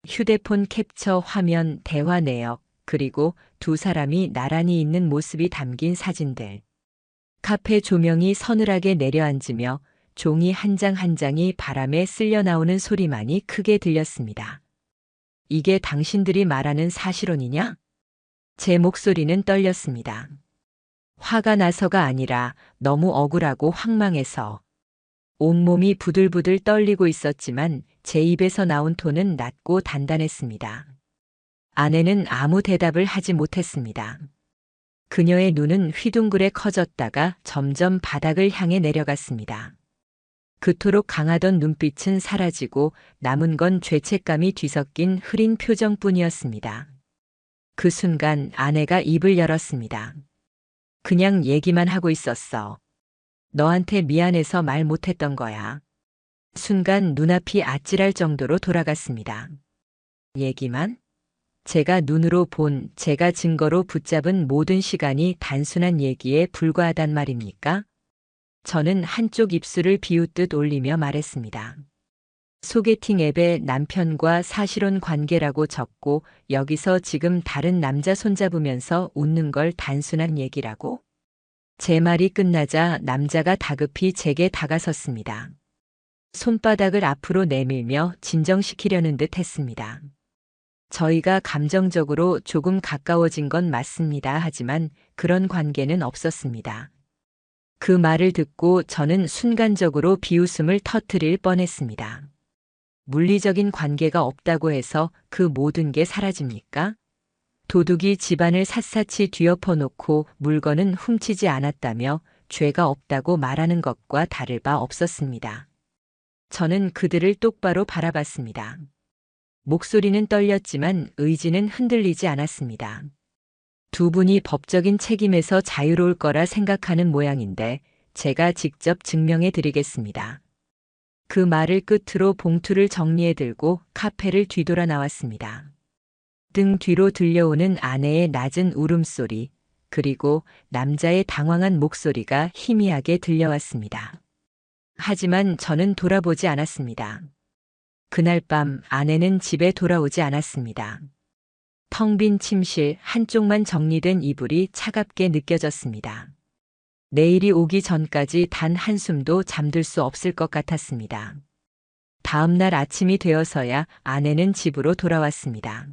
휴대폰 캡처 화면, 대화 내역, 그리고 두 사람이 나란히 있는 모습이 담긴 사진들. 카페 조명이 서늘하게 내려앉으며 종이 한 장 한 장이 바람에 쓸려 나오는 소리만이 크게 들렸습니다. 이게 당신들이 말하는 사실혼이냐? 제 목소리는 떨렸습니다. 화가 나서가 아니라 너무 억울하고 황망해서. 온몸이 부들부들 떨리고 있었지만 제 입에서 나온 톤은 낮고 단단했습니다. 아내는 아무 대답을 하지 못했습니다. 그녀의 눈은 휘둥그레 커졌다가 점점 바닥을 향해 내려갔습니다. 그토록 강하던 눈빛은 사라지고 남은 건 죄책감이 뒤섞인 흐린 표정뿐이었습니다. 그 순간 아내가 입을 열었습니다. 그냥 얘기만 하고 있었어. 너한테 미안해서 말 못했던 거야. 순간 눈앞이 아찔할 정도로 돌아갔습니다. 얘기만? 제가 눈으로 본, 제가 증거로 붙잡은 모든 시간이 단순한 얘기에 불과하단 말입니까? 저는 한쪽 입술을 비웃듯 올리며 말했습니다. 소개팅 앱에 남편과 사실혼 관계라고 적고 여기서 지금 다른 남자 손잡으면서 웃는 걸 단순한 얘기라고? 제 말이 끝나자 남자가 다급히 제게 다가섰습니다. 손바닥을 앞으로 내밀며 진정시키려는 듯 했습니다. 저희가 감정적으로 조금 가까워진 건 맞습니다. 하지만 그런 관계는 없었습니다. 그 말을 듣고 저는 순간적으로 비웃음을 터뜨릴 뻔했습니다. 물리적인 관계가 없다고 해서 그 모든 게 사라집니까? 도둑이 집안을 샅샅이 뒤엎어 놓고 물건은 훔치지 않았다며 죄가 없다고 말하는 것과 다를 바 없었습니다. 저는 그들을 똑바로 바라봤습니다. 목소리는 떨렸지만 의지는 흔들리지 않았습니다. 두 분이 법적인 책임에서 자유로울 거라 생각하는 모양인데 제가 직접 증명해 드리겠습니다. 그 말을 끝으로 봉투를 정리해 들고 카페를 뒤돌아 나왔습니다. 등 뒤로 들려오는 아내의 낮은 울음소리, 그리고 남자의 당황한 목소리가 희미하게 들려왔습니다. 하지만 저는 돌아보지 않았습니다. 그날 밤 아내는 집에 돌아오지 않았습니다. 텅 빈 침실 한쪽만 정리된 이불이 차갑게 느껴졌습니다. 내일이 오기 전까지 단 한숨도 잠들 수 없을 것 같았습니다. 다음 날 아침이 되어서야 아내는 집으로 돌아왔습니다.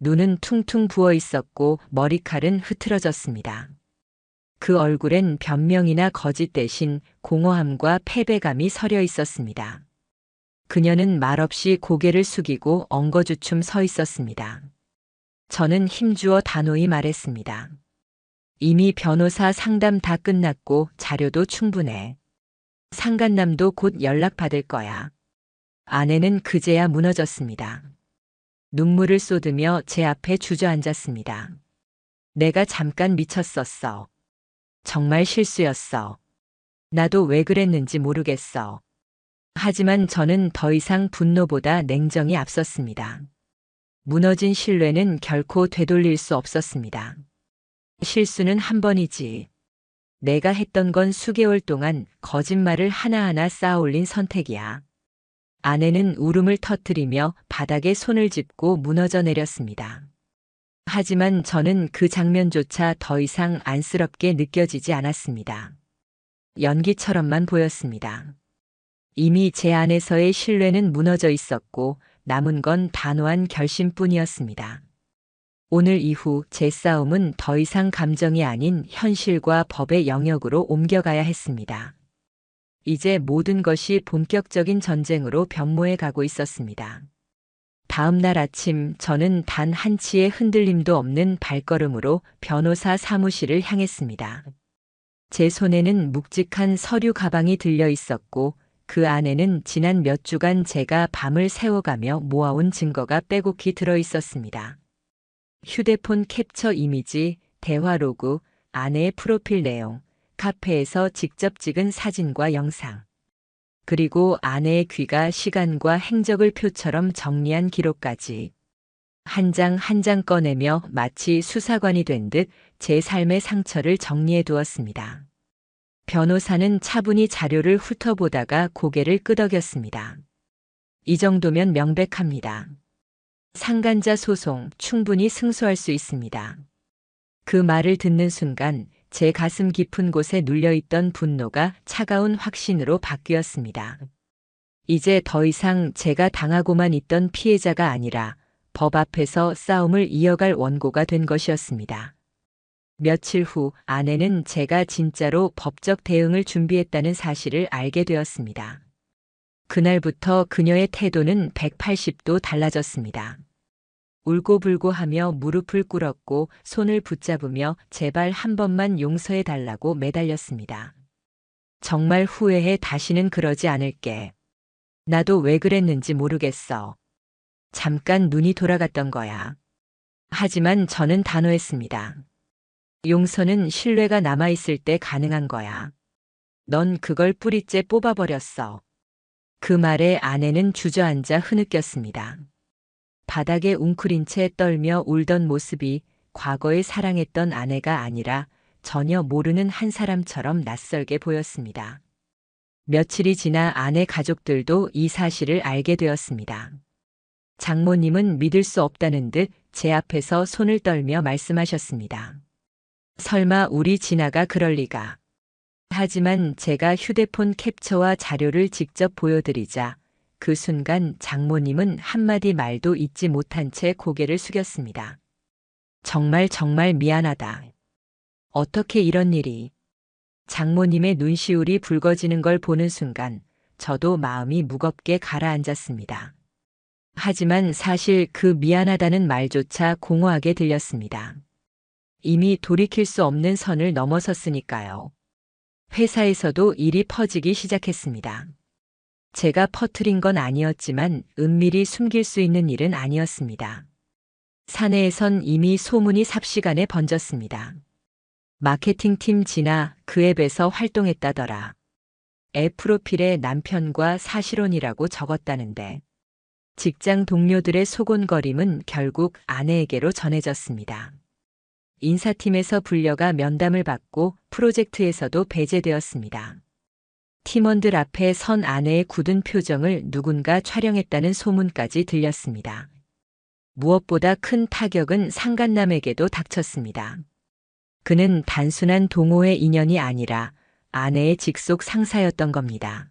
눈은 퉁퉁 부어 있었고 머리칼은 흐트러졌습니다. 그 얼굴엔 변명이나 거짓 대신 공허함과 패배감이 서려 있었습니다. 그녀는 말없이 고개를 숙이고 엉거주춤 서 있었습니다. 저는 힘주어 단호히 말했습니다. 이미 변호사 상담 다 끝났고 자료도 충분해. 상간남도 곧 연락받을 거야. 아내는 그제야 무너졌습니다. 눈물을 쏟으며 제 앞에 주저앉았습니다. 내가 잠깐 미쳤었어. 정말 실수였어. 나도 왜 그랬는지 모르겠어. 하지만 저는 더 이상 분노보다 냉정이 앞섰습니다. 무너진 신뢰는 결코 되돌릴 수 없었습니다. 실수는 한 번이지. 내가 했던 건 수개월 동안 거짓말을 하나하나 쌓아올린 선택이야. 아내는 울음을 터뜨리며 바닥에 손을 짚고 무너져 내렸습니다. 하지만 저는 그 장면조차 더 이상 안쓰럽게 느껴지지 않았습니다. 연기처럼만 보였습니다. 이미 제 안에서의 신뢰는 무너져 있었고 남은 건 단호한 결심뿐이었습니다. 오늘 이후 제 싸움은 더 이상 감정이 아닌 현실과 법의 영역으로 옮겨가야 했습니다. 이제 모든 것이 본격적인 전쟁으로 변모해 가고 있었습니다. 다음 날 아침 저는 단 한치의 흔들림도 없는 발걸음으로 변호사 사무실을 향했습니다. 제 손에는 묵직한 서류 가방이 들려 있었고 그 안에는 지난 몇 주간 제가 밤을 새워가며 모아온 증거가 빼곡히 들어 있었습니다. 휴대폰 캡처 이미지, 대화 로그, 아내의 프로필 내용, 카페에서 직접 찍은 사진과 영상. 그리고 아내의 귀가 시간과 행적을 표처럼 정리한 기록까지. 한 장 한 장 꺼내며 마치 수사관이 된 듯 제 삶의 상처를 정리해 두었습니다. 변호사는 차분히 자료를 훑어보다가 고개를 끄덕였습니다. 이 정도면 명백합니다. 상간자 소송 충분히 승소할 수 있습니다. 그 말을 듣는 순간 제 가슴 깊은 곳에 눌려있던 분노가 차가운 확신으로 바뀌었습니다. 이제 더 이상 제가 당하고만 있던 피해자가 아니라 법 앞에서 싸움을 이어갈 원고가 된 것이었습니다. 며칠 후 아내는 제가 진짜로 법적 대응을 준비했다는 사실을 알게 되었습니다. 그날부터 그녀의 태도는 180도 달라졌습니다. 울고불고하며 무릎을 꿇었고 손을 붙잡으며 제발 한 번만 용서해 달라고 매달렸습니다. 정말 후회해. 다시는 그러지 않을게. 나도 왜 그랬는지 모르겠어. 잠깐 눈이 돌아갔던 거야. 하지만 저는 단호했습니다. 용서는 신뢰가 남아있을 때 가능한 거야. 넌 그걸 뿌리째 뽑아버렸어. 그 말에 아내는 주저앉아 흐느꼈습니다. 바닥에 웅크린 채 떨며 울던 모습이 과거에 사랑했던 아내가 아니라 전혀 모르는 한 사람처럼 낯설게 보였습니다. 며칠이 지나 아내 가족들도 이 사실을 알게 되었습니다. 장모님은 믿을 수 없다는 듯 제 앞에서 손을 떨며 말씀하셨습니다. 설마 우리 진아가 그럴 리가. 하지만 제가 휴대폰 캡처와 자료를 직접 보여드리자 그 순간 장모님은 한마디 말도 잊지 못한 채 고개를 숙였습니다. 정말 미안하다. 어떻게 이런 일이. 장모님의 눈시울이 붉어지는 걸 보는 순간 저도 마음이 무겁게 가라앉았습니다. 하지만 사실 그 미안하다는 말조차 공허하게 들렸습니다. 이미 돌이킬 수 없는 선을 넘어섰으니까요. 회사에서도 일이 퍼지기 시작했습니다. 제가 퍼뜨린 건 아니었지만 은밀히 숨길 수 있는 일은 아니었습니다. 사내에선 이미 소문이 삽시간에 번졌습니다. 마케팅팀 진아 그 앱에서 활동했다더라. 앱 프로필에 남편과 사실혼이라고 적었다는데 직장 동료들의 소곤거림은 결국 아내에게로 전해졌습니다. 인사팀에서 불려가 면담을 받고 프로젝트에서도 배제되었습니다. 팀원들 앞에 선 아내의 굳은 표정을 누군가 촬영했다는 소문까지 들렸습니다. 무엇보다 큰 타격은 상간남에게도 닥쳤습니다. 그는 단순한 동호회 인연이 아니라 아내의 직속 상사였던 겁니다.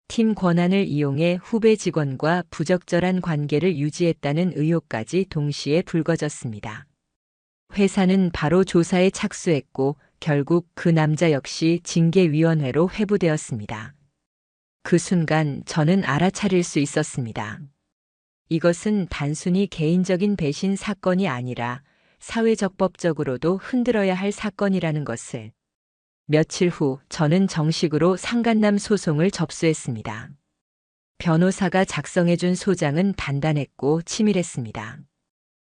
팀 권한을 이용해 후배 직원과 부적절한 관계를 유지했다는 의혹까지 동시에 불거졌습니다. 회사는 바로 조사에 착수했고 결국 그 남자 역시 징계위원회로 회부되었습니다. 그 순간 저는 알아차릴 수 있었습니다. 이것은 단순히 개인적인 배신 사건이 아니라 사회적법적으로도 흔들어야 할 사건이라는 것을. 며칠 후 저는 정식으로 상간남 소송을 접수했습니다. 변호사가 작성해준 소장은 단단했고 치밀했습니다.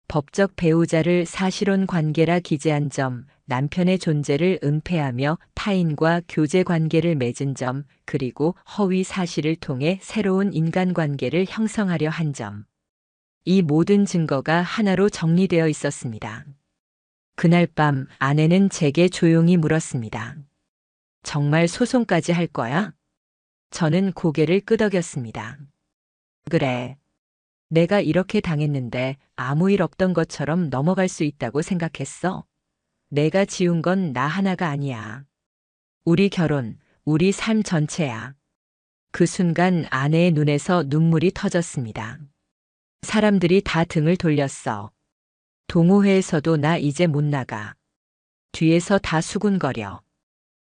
법적 배우자를 사실혼 관계라 기재한 점, 남편의 존재를 은폐하며 타인과 교제 관계를 맺은 점, 그리고 허위 사실을 통해 새로운 인간관계를 형성하려 한 점. 이 모든 증거가 하나로 정리되어 있었습니다. 그날 밤 아내는 제게 조용히 물었습니다. 정말 소송까지 할 거야? 저는 고개를 끄덕였습니다. 그래. 내가 이렇게 당했는데 아무 일 없던 것처럼 넘어갈 수 있다고 생각했어? 내가 지운 건 나 하나가 아니야. 우리 결혼, 우리 삶 전체야. 그 순간 아내의 눈에서 눈물이 터졌습니다. 사람들이 다 등을 돌렸어. 동호회에서도 나 이제 못 나가. 뒤에서 다 수군거려.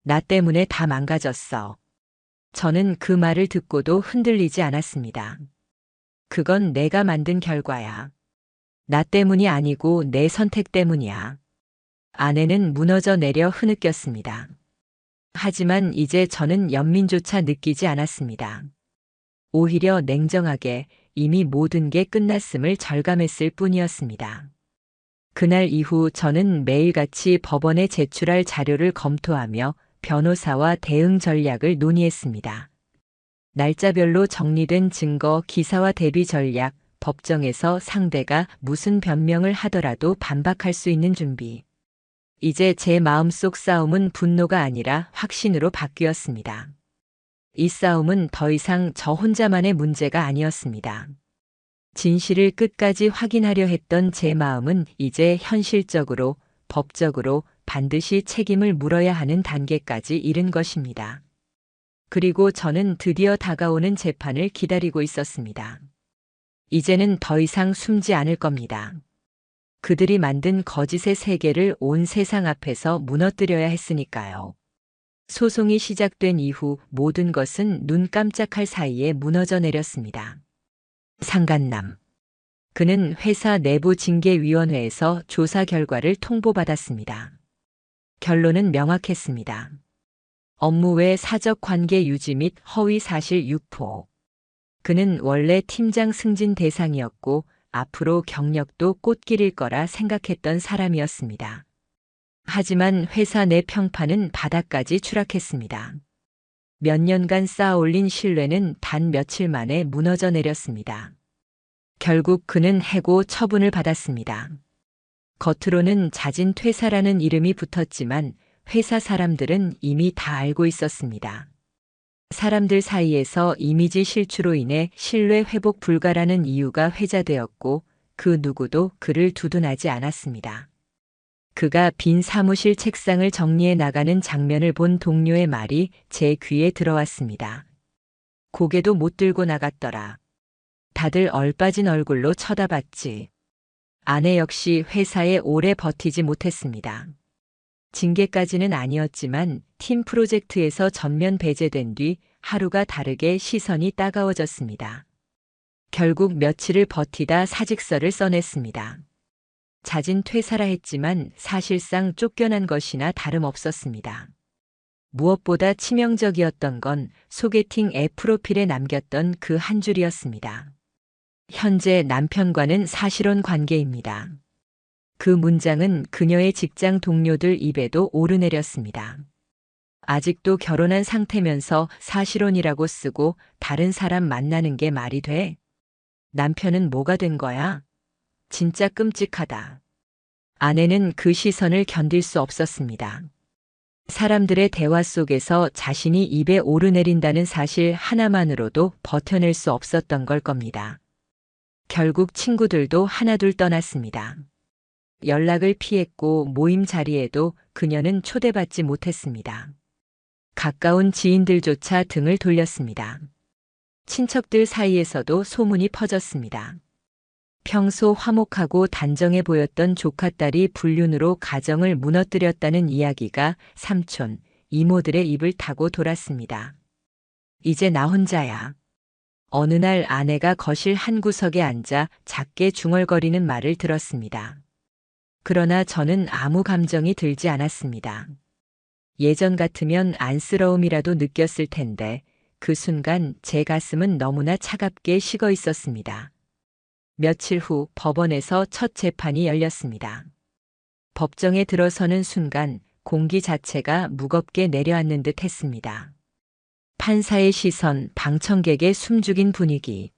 나 때문에 다 망가졌어. 저는 그 말을 듣고도 흔들리지 않았습니다. 그건 내가 만든 결과야. 나 때문이 아니고 내 선택 때문이야. 아내는 무너져 내려 흐느꼈습니다. 하지만 이제 저는 연민조차 느끼지 않았습니다. 오히려 냉정하게 이미 모든 게 끝났음을 절감했을 뿐이었습니다. 그날 이후 저는 매일같이 법원에 제출할 자료를 검토하며 변호사와 대응 전략을 논의했습니다. 날짜별로 정리된 증거, 기사와 대비 전략, 법정에서 상대가 무슨 변명을 하더라도 반박할 수 있는 준비. 이제 제 마음속 싸움은 분노가 아니라 확신으로 바뀌었습니다. 이 싸움은 더 이상 저 혼자만의 문제가 아니었습니다. 진실을 끝까지 확인하려 했던 제 마음은 이제 현실적으로, 법적으로 반드시 책임을 물어야 하는 단계까지 이른 것입니다. 그리고 저는 드디어 다가오는 재판을 기다리고 있었습니다. 이제는 더 이상 숨지 않을 겁니다. 그들이 만든 거짓의 세계를 온 세상 앞에서 무너뜨려야 했으니까요. 소송이 시작된 이후 모든 것은 눈 깜짝할 사이에 무너져 내렸습니다. 상간남. 그는 회사 내부 징계위원회에서 조사 결과를 통보받았습니다. 결론은 명확했습니다. 업무 외 사적 관계 유지 및 허위 사실 유포. 그는 원래 팀장 승진 대상이었고 앞으로 경력도 꽃길일 거라 생각했던 사람이었습니다. 하지만 회사 내 평판은 바닥까지 추락했습니다. 몇 년간 쌓아올린 신뢰는 단 며칠 만에 무너져 내렸습니다. 결국 그는 해고 처분을 받았습니다. 겉으로는 자진 퇴사라는 이름이 붙었지만 회사 사람들은 이미 다 알고 있었습니다. 사람들 사이에서 이미지 실추로 인해 신뢰 회복 불가라는 이유가 회자되었고 그 누구도 그를 두둔하지 않았습니다. 그가 빈 사무실 책상을 정리해 나가는 장면을 본 동료의 말이 제 귀에 들어왔습니다. 고개도 못 들고 나갔더라. 다들 얼빠진 얼굴로 쳐다봤지. 아내 역시 회사에 오래 버티지 못했습니다. 징계까지는 아니었지만 팀 프로젝트에서 전면 배제된 뒤 하루가 다르게 시선이 따가워졌습니다. 결국 며칠을 버티다 사직서를 써냈습니다. 자진 퇴사라 했지만 사실상 쫓겨난 것이나 다름없었습니다. 무엇보다 치명적이었던 건 소개팅 앱 프로필에 남겼던 그 한 줄이었습니다. 현재 남편과는 사실혼 관계입니다. 그 문장은 그녀의 직장 동료들 입에도 오르내렸습니다. 아직도 결혼한 상태면서 사실혼이라고 쓰고 다른 사람 만나는 게 말이 돼? 남편은 뭐가 된 거야? 진짜 끔찍하다. 아내는 그 시선을 견딜 수 없었습니다. 사람들의 대화 속에서 자신이 입에 오르내린다는 사실 하나만으로도 버텨낼 수 없었던 걸 겁니다. 결국 친구들도 하나둘 떠났습니다. 연락을 피했고 모임 자리에도 그녀는 초대받지 못했습니다. 가까운 지인들조차 등을 돌렸습니다. 친척들 사이에서도 소문이 퍼졌습니다. 평소 화목하고 단정해 보였던 조카딸이 불륜으로 가정을 무너뜨렸다는 이야기가 삼촌, 이모들의 입을 타고 돌았습니다. 이제 나 혼자야. 어느 날 아내가 거실 한 구석에 앉아 작게 중얼거리는 말을 들었습니다. 그러나 저는 아무 감정이 들지 않았습니다. 예전 같으면 안쓰러움이라도 느꼈을 텐데 그 순간 제 가슴은 너무나 차갑게 식어 있었습니다. 며칠 후 법원에서 첫 재판이 열렸습니다. 법정에 들어서는 순간 공기 자체가 무겁게 내려앉는 듯 했습니다. 판사의 시선, 방청객의 숨죽인 분위기.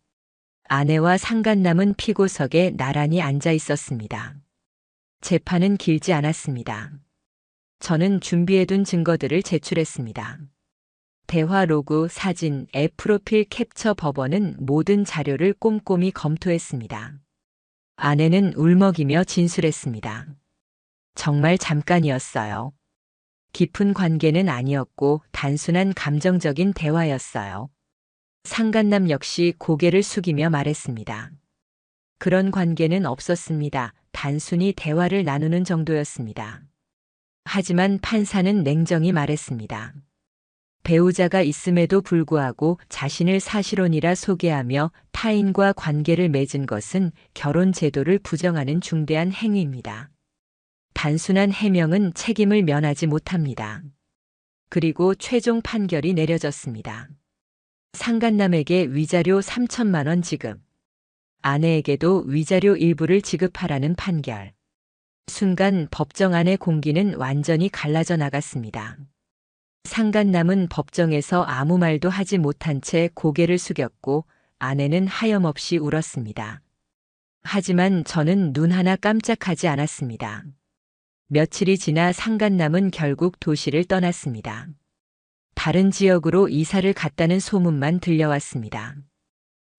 아내와 상간남은 피고석에 나란히 앉아 있었습니다. 재판은 길지 않았습니다. 저는 준비해둔 증거들을 제출했습니다. 대화 로그, 사진, 앱 프로필 캡처. 법원은 모든 자료를 꼼꼼히 검토했습니다. 아내는 울먹이며 진술했습니다. 정말 잠깐이었어요. 깊은 관계는 아니었고 단순한 감정적인 대화였어요. 상간남 역시 고개를 숙이며 말했습니다. 그런 관계는 없었습니다. 단순히 대화를 나누는 정도였습니다. 하지만 판사는 냉정히 말했습니다. 배우자가 있음에도 불구하고 자신을 사실혼이라 소개하며 타인과 관계를 맺은 것은 결혼 제도를 부정하는 중대한 행위입니다. 단순한 해명은 책임을 면하지 못합니다. 그리고 최종 판결이 내려졌습니다. 상간남에게 위자료 3천만 원 지급. 아내에게도 위자료 일부를 지급하라는 판결. 순간 법정 안의 공기는 완전히 갈라져 나갔습니다. 상간남은 법정에서 아무 말도 하지 못한 채 고개를 숙였고 아내는 하염없이 울었습니다. 하지만 저는 눈 하나 깜짝하지 않았습니다. 며칠이 지나 상간남은 결국 도시를 떠났습니다. 다른 지역으로 이사를 갔다는 소문만 들려왔습니다.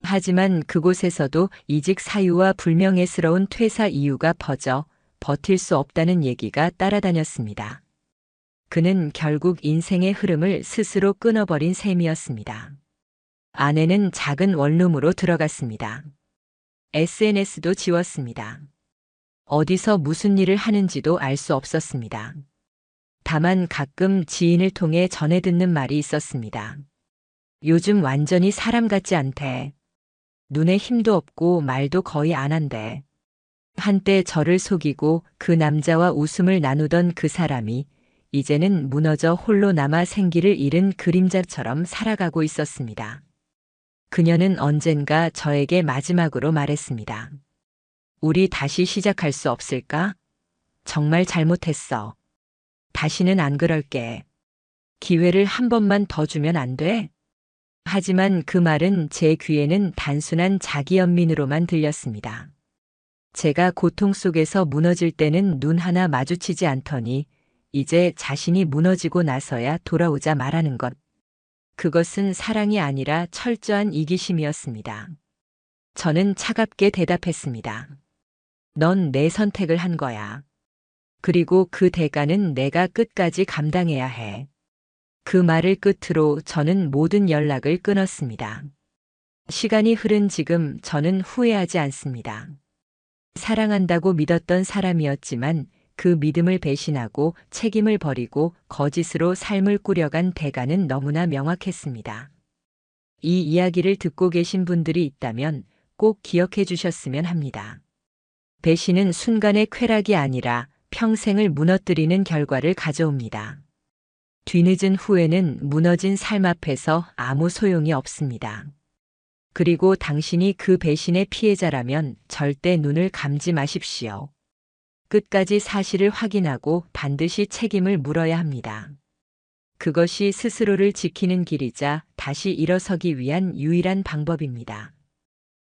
하지만 그곳에서도 이직 사유와 불명예스러운 퇴사 이유가 퍼져 버틸 수 없다는 얘기가 따라다녔습니다. 그는 결국 인생의 흐름을 스스로 끊어버린 셈이었습니다. 아내는 작은 원룸으로 들어갔습니다. SNS도 지웠습니다. 어디서 무슨 일을 하는지도 알 수 없었습니다. 다만 가끔 지인을 통해 전해 듣는 말이 있었습니다. 요즘 완전히 사람 같지 않대. 눈에 힘도 없고 말도 거의 안 한대. 한때 저를 속이고 그 남자와 웃음을 나누던 그 사람이 이제는 무너져 홀로 남아 생기를 잃은 그림자처럼 살아가고 있었습니다. 그녀는 언젠가 저에게 마지막으로 말했습니다. 우리 다시 시작할 수 없을까? 정말 잘못했어. 다시는 안 그럴게. 기회를 한 번만 더 주면 안 돼? 하지만 그 말은 제 귀에는 단순한 자기연민으로만 들렸습니다. 제가 고통 속에서 무너질 때는 눈 하나 마주치지 않더니 이제 자신이 무너지고 나서야 돌아오자 말하는 것. 그것은 사랑이 아니라 철저한 이기심이었습니다. 저는 차갑게 대답했습니다. 넌 내 선택을 한 거야. 그리고 그 대가는 내가 끝까지 감당해야 해. 그 말을 끝으로 저는 모든 연락을 끊었습니다. 시간이 흐른 지금 저는 후회하지 않습니다. 사랑한다고 믿었던 사람이었지만 그 믿음을 배신하고 책임을 버리고 거짓으로 삶을 꾸려간 대가는 너무나 명확했습니다. 이 이야기를 듣고 계신 분들이 있다면 꼭 기억해 주셨으면 합니다. 배신은 순간의 쾌락이 아니라 평생을 무너뜨리는 결과를 가져옵니다. 뒤늦은 후회는 무너진 삶 앞에서 아무 소용이 없습니다. 그리고 당신이 그 배신의 피해자라면 절대 눈을 감지 마십시오. 끝까지 사실을 확인하고 반드시 책임을 물어야 합니다. 그것이 스스로를 지키는 길이자 다시 일어서기 위한 유일한 방법입니다.